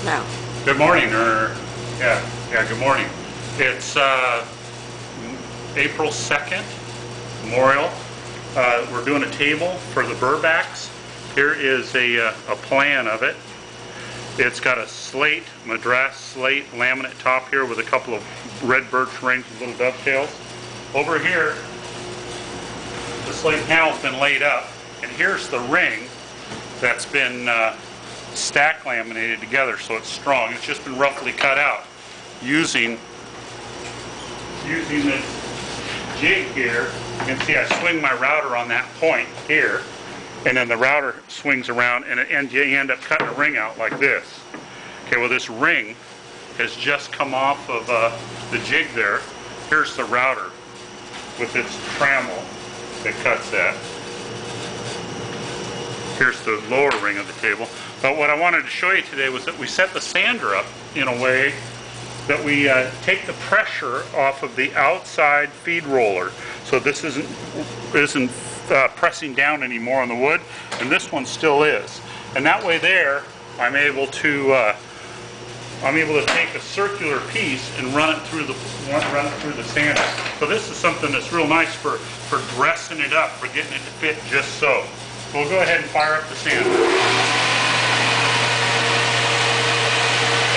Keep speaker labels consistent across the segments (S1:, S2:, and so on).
S1: No.
S2: Good morning, good morning. It's April 2nd, Memorial. We're doing a table for the burbacks. Here is a plan of it. It's got a slate, Madras slate laminate top here with a couple of red birch rings with little dovetails. Over here, the slate panel's been laid up, and here's the ring that's been stack laminated together so it's strong. It's just been roughly cut out using this jig here. You can see I swing my router on that point here, and then the router swings around, and you end up cutting a ring out like this. Okay, well, this ring has just come off of the jig there. Here's the router with its trammel that cuts that. Here's the lower ring of the table. But what I wanted to show you today was that we set the sander up in a way that we take the pressure off of the outside feed roller. So this isn't pressing down anymore on the wood, and this one still is. And that way there, I'm able to take a circular piece and run it through the sander. So this is something that's real nice for dressing it up, for getting it to fit just so. We'll go ahead and fire up the sander. And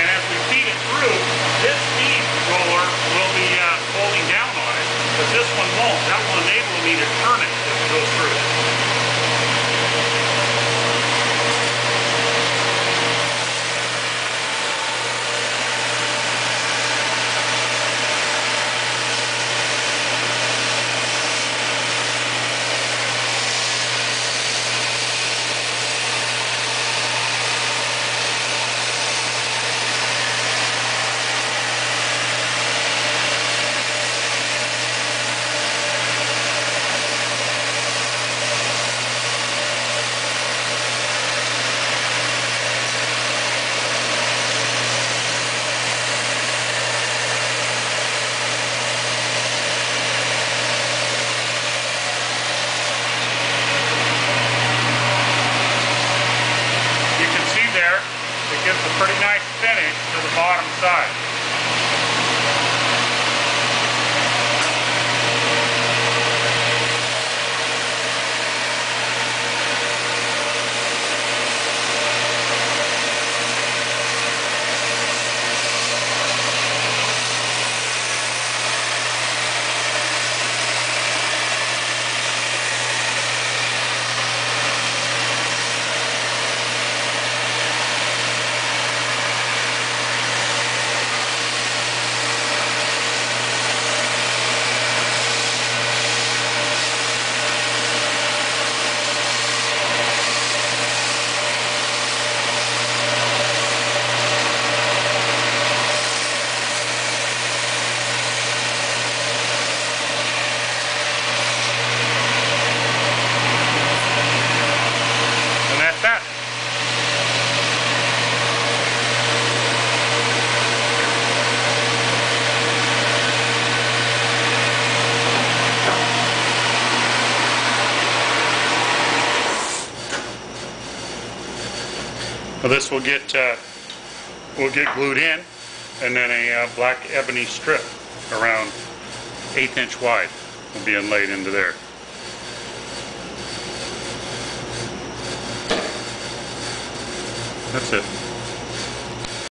S2: as we feed it through, this feed roller will be holding down on it, but this one won't. That will enable me to turn it as it goes through. It gives a pretty nice finish to the bottom side. Well, this will get glued in, and then a black ebony strip around 1/8 inch wide will be inlaid into there. That's it.